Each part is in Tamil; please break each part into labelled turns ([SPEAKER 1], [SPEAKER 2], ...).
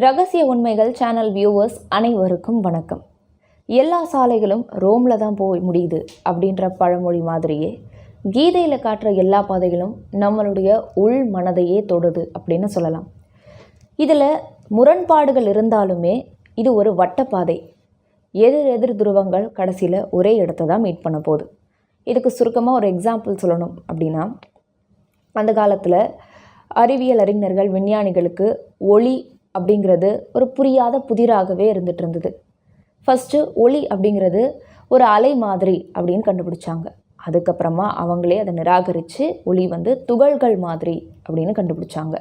[SPEAKER 1] ரகசிய உண்மைகள் சேனல் வியூவர்ஸ் அனைவருக்கும் வணக்கம். எல்லா சாலைகளும் ரோமில் தான் போய் முடியுது அப்படின்ற பழமொழி மாதிரியே கீதையில் காட்டுற எல்லா பாதைகளும் நம்மளுடைய உள் மனதையே தொடுது அப்படின்னு சொல்லலாம். இதில் முரண்பாடுகள் இருந்தாலுமே இது ஒரு வட்டப்பாதை. எதிர் துருவங்கள் கடைசியில் ஒரே இடத்த தான் மீட் பண்ண போகுது. இதுக்கு சுருக்கமாக ஒரு எக்ஸாம்பிள் சொல்லணும் அப்படின்னா, அந்த காலத்தில் அறிவியல் அறிஞர்கள் விஞ்ஞானிகளுக்கு ஒளி அப்படிங்கிறது ஒரு புரியாத புதிராகவே இருந்துட்டு. ஃபஸ்ட்டு ஒளி அப்படிங்கிறது ஒரு அலை மாதிரி அப்படின்னு கண்டுபிடிச்சாங்க. அதுக்கப்புறமா அவங்களே அதை நிராகரித்து ஒளி துகள்கள் மாதிரி அப்படின்னு கண்டுபிடிச்சாங்க.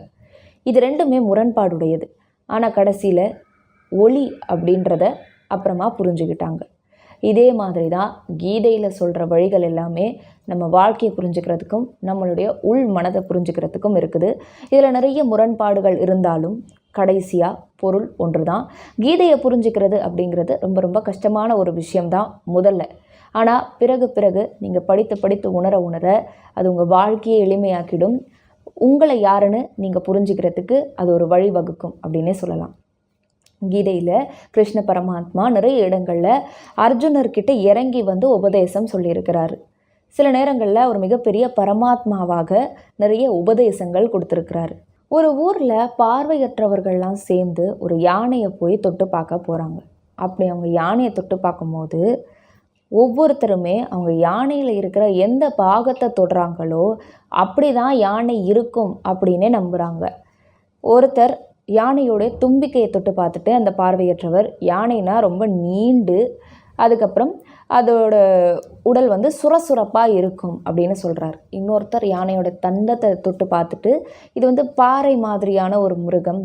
[SPEAKER 1] இது ரெண்டுமே முரண்பாடுடையது. ஆனால் கடைசியில் ஒளி அப்படின்றத அப்புறமா புரிஞ்சுக்கிட்டாங்க. இதே மாதிரி தான் கீதையில் சொல்கிற வழிகள் எல்லாமே நம்ம வாழ்க்கையை புரிஞ்சுக்கிறதுக்கும் நம்மளுடைய உள் மனதை புரிஞ்சுக்கிறதுக்கும் இருக்குது. இதில் நிறைய முரண்பாடுகள் இருந்தாலும் கடைசியாக பொருள் ஒன்று தான். கீதையை புரிஞ்சுக்கிறது அப்படிங்கிறது ரொம்ப ரொம்ப கஷ்டமான ஒரு விஷயம்தான் முதல்ல. ஆனால் பிறகு நீங்கள் படித்து உணர அது உங்கள் வாழ்க்கையை எளிமையாக்கிடும். உங்களை யாருன்னு நீங்கள் புரிஞ்சுக்கிறதுக்கு அது ஒரு வழிவகுக்கும் அப்படின்னே சொல்லலாம். கீதையில் கிருஷ்ண பரமாத்மா நிறைய இடங்களில் அர்ஜுனர்கிட்ட இறங்கி உபதேசம் சொல்லியிருக்கிறாரு. சில நேரங்களில் ஒரு மிகப்பெரிய பரமாத்மாவாக நிறைய உபதேசங்கள் கொடுத்துருக்கிறாரு. ஒரு ஊரில் பார்வையற்றவர்கள்லாம் சேர்ந்து ஒரு யானையை போய் தொட்டு பார்க்க போகிறாங்க. அப்படி அவங்க யானையை தொட்டு பார்க்கும்போது ஒவ்வொருத்தருமே அவங்க யானையில் இருக்கிற எந்த பாகத்தை தொடுறாங்களோ அப்படி தான் யானை இருக்கும் அப்படின்னே நம்புகிறாங்க. ஒருத்தர் யானையோடைய தும்பிக்கையை தொட்டு பார்த்துட்டு அந்த பார்வையற்றவர் யானைனா ரொம்ப நீண்டு, அதுக்கப்புறம் அதோட உடல் சுரசுரப்பாக இருக்கும் அப்படின்னு சொல்கிறார். இன்னொருத்தர் யானையோட தந்தத்தை தொட்டு பார்த்துட்டு இது பாறை மாதிரியான ஒரு மிருகம்,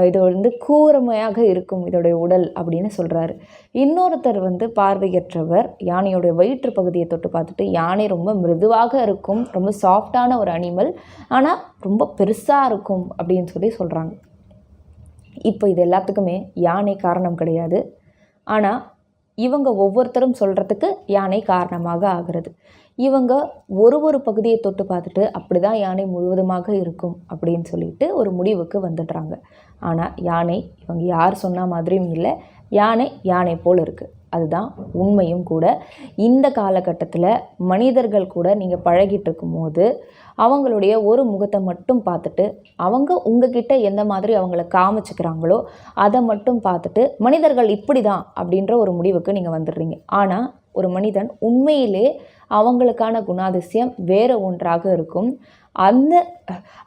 [SPEAKER 1] இது கூர்மையாக இருக்கும் இதோடைய உடல் அப்படின்னு சொல்கிறாரு. இன்னொருத்தர் பார்வையற்றவர் யானையோடைய வயிற்று பகுதியை தொட்டு பார்த்துட்டு யானை ரொம்ப மிருதுவாக இருக்கும், ரொம்ப சாஃப்டான ஒரு அனிமல், ஆனால் ரொம்ப பெருசாக இருக்கும் அப்படின்னு சொல்கிறாங்க. இப்போ இது எல்லாத்துக்குமே யானை காரணம் கிடையாது. ஆனால் இவங்க ஒவ்வொருத்தரும் சொல்கிறதுக்கு யானை காரணமாக ஆகிறது. இவங்க ஒரு பகுதியை தொட்டு பார்த்துட்டு அப்படி தான் யானை முழுவதுமாக இருக்கும் அப்படின்னு சொல்லிட்டு ஒரு முடிவுக்கு வந்துடுறாங்க. ஆனால் யானை இவங்க யார் சொன்ன மாதிரியும் இல்லை, யானை போல் இருக்குது. அதுதான் உண்மையும் கூட. இந்த காலகட்டத்தில் மனிதர்கள் கூட நீங்கள் பழகிட்டு இருக்கும்போது அவங்களுடைய ஒரு முகத்தை மட்டும் பார்த்துட்டு அவங்க உங்ககிட்ட எந்த மாதிரி அவங்கள காமிச்சுக்கிறாங்களோ அதை மட்டும் பார்த்துட்டு மனிதர்கள் இப்படி தான் அப்படின்ற ஒரு முடிவுக்கு நீங்கள் வந்துடுறீங்க. ஆனால் ஒரு மனிதன் உண்மையிலே அவங்களுக்கான குணாதிசயம் வேறு ஒன்றாக இருக்கும்.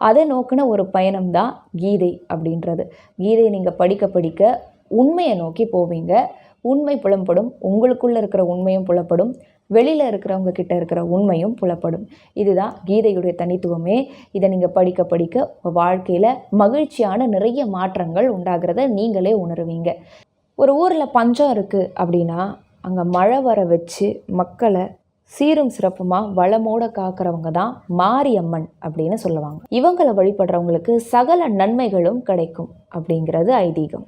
[SPEAKER 1] அதை நோக்கின ஒரு பயணம்தான் கீதை அப்படின்றது. கீதை நீங்கள் படிக்க உண்மையை நோக்கி போவீங்க. உண்மை புலப்படும், உங்களுக்குள்ளே இருக்கிற உண்மையும் புலப்படும், வெளியில் இருக்கிறவங்க கிட்ட இருக்கிற உண்மையும் புலப்படும். இதுதான் கீதையுடைய தனித்துவமே. இதை நீங்கள் படிக்க உங்கள் வாழ்க்கையில் மகிழ்ச்சியான நிறைய மாற்றங்கள் உண்டாகிறத நீங்களே உணருவீங்க. ஒரு ஊரில் பஞ்சம் இருக்குது அப்படின்னா அங்கே மழை வர வச்சு மக்களை சீரும் சிறப்புமாக வளமோடு காக்கிறவங்க தான் மாரியம்மன் அப்படின்னு சொல்லுவாங்க. இவங்களை வழிபடுறவங்களுக்கு சகல நன்மைகளும் கிடைக்கும் அப்படிங்கிறது ஐதீகம்.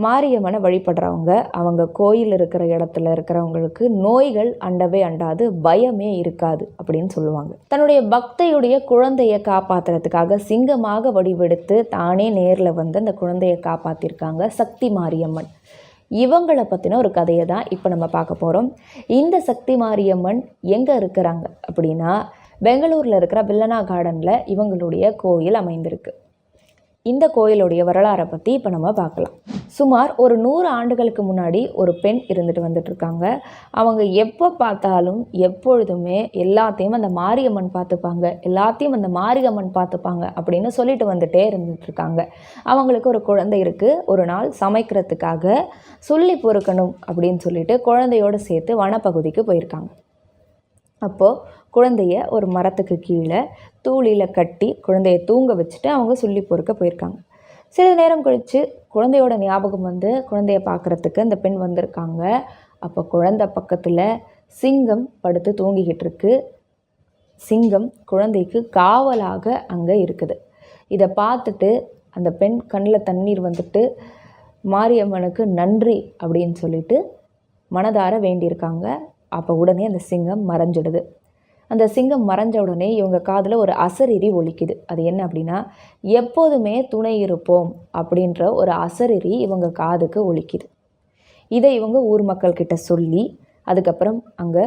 [SPEAKER 1] மாரியம்மனை வழிபடுறவங்க அவங்க கோயில் இருக்கிற இடத்துல இருக்கிறவங்களுக்கு நோய்கள் அண்டவே அண்டாது, பயமே இருக்காது அப்படின்னு சொல்லுவாங்க. தன்னுடைய பக்தையுடைய குழந்தையை காப்பாற்றுறதுக்காக சிங்கமாக வடிவெடுத்து தானே நேரில் அந்த குழந்தையை காப்பாற்றிருக்காங்க சக்தி மாரியம்மன். இவங்களை பற்றின ஒரு கதையை தான் இப்போ நம்ம பார்க்க போகிறோம். இந்த சக்தி மாரியம்மன் எங்கே இருக்கிறாங்க அப்படின்னா பெங்களூரில் இருக்கிற வில்லனா கார்டனில் இவங்களுடைய கோயில் அமைந்திருக்கு. இந்த கோயிலுடைய வரலாறை பற்றி இப்போ நம்ம பார்க்கலாம். சுமார் ஒரு 100 ஆண்டுகளுக்கு முன்னாடி ஒரு பெண் வந்துட்டுருக்காங்க. அவங்க எப்போ பார்த்தாலும் எப்பொழுதுமே எல்லாத்தையும் அந்த மாரியம்மன் பார்த்துப்பாங்க, எல்லாத்தையும் அந்த மாரியம்மன் பார்த்துப்பாங்க அப்படின்னு சொல்லிட்டு வந்துட்டே இருந்துட்டுருக்காங்க. அவங்களுக்கு ஒரு குழந்தை இருக்குது. ஒரு நாள் சமைக்கிறதுக்காக சொல்லி பொறுக்கணும் அப்படின்னு சொல்லிட்டு குழந்தையோடு சேர்த்து வனப்பகுதிக்கு போயிருக்காங்க. அப்போது குழந்தைய ஒரு மரத்துக்கு கீழே தூளியில் கட்டி குழந்தைய தூங்க வச்சுட்டு அவங்க சொல்லி பொறுக்க போயிருக்காங்க. சிறிது நேரம் கழித்து குழந்தையோட ஞாபகம் குழந்தைய பார்க்குறதுக்கு அந்த பெண் வந்திருக்காங்க. அப்போ குழந்தை பக்கத்தில் சிங்கம் படுத்து தூங்கிக்கிட்டு இருக்கு. சிங்கம் குழந்தைக்கு காவலாக அங்கே இருக்குது. இதை பார்த்துட்டு அந்த பெண் கண்ணில் தண்ணீர் மாரியம்மனுக்கு நன்றி அப்படின்னு சொல்லிட்டு மனதார வேண்டியிருக்காங்க. அப்போ உடனே அந்த சிங்கம் மறைஞ்சிடுது. அந்த சிங்கம் மறைஞ்ச உடனே இவங்க காதில் ஒரு அசரீரி ஒலிக்குது. அது என்ன அப்படின்னா, எப்போதுமே துணை இருப்போம் அப்படின்ற ஒரு அசரீரி இவங்க காதுக்கு ஒலிக்குது. இதை இவங்க ஊர் மக்கள்கிட்ட சொல்லி அதுக்கப்புறம் அங்கே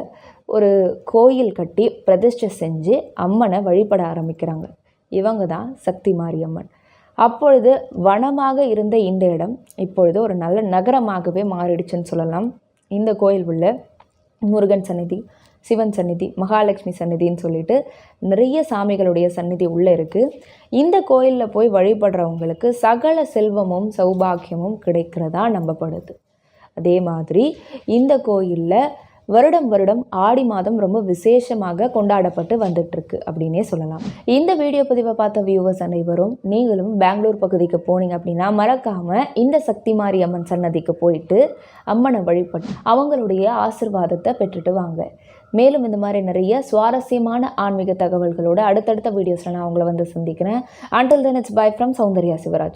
[SPEAKER 1] ஒரு கோயில் கட்டி பிரதிஷ்டை செஞ்சு அம்மனை வழிபட ஆரம்பிக்கிறாங்க. இவங்க தான் சக்தி மாரியம்மன். அப்பொழுது வனமாக இருந்த இந்த இடம் இப்பொழுது ஒரு நல்ல நகரமாகவே மாறிடுச்சுன்னு சொல்லலாம். இந்த கோயில் உள்ள முருகன் சந்நிதி, சிவன் சந்நிதி, மகாலட்சுமி சந்நிதின்னு சொல்லிட்டு நிறைய சாமிகளுடைய சந்நிதி உள்ளே இருக்குது. இந்த கோயிலில் போய் வழிபடுறவங்களுக்கு சகல செல்வமும் சௌபாக்கியமும் கிடைக்கிறதா நம்பப்படுது. அதே மாதிரி இந்த கோயிலில் வருடம் வருடம் ஆடி மாதம் ரொம்ப விசேஷமாக கொண்டாடப்பட்டு வந்துட்டுருக்கு அப்படின்னே சொல்லலாம். இந்த வீடியோ பதிவை பார்த்த வியூவர்ஸ் அனைவரும் நீங்களும் பெங்களூர் பகுதிக்கு போனீங்க அப்படின்னா மறக்காமல் இந்த சக்தி மாரியம்மன் சன்னதிக்கு போயிட்டு அம்மனை வழிபட்டு அவங்களுடைய ஆசிர்வாதத்தை பெற்றுட்டு வாங்க. மேலும் இந்த மாதிரி நிறைய சுவாரஸ்யமான ஆன்மீக தகவல்களோடு அடுத்தடுத்த வீடியோஸில் நான் அவங்கள வந்து சந்திக்கிறேன். Until then, it's bye from Soundarya Shivraj.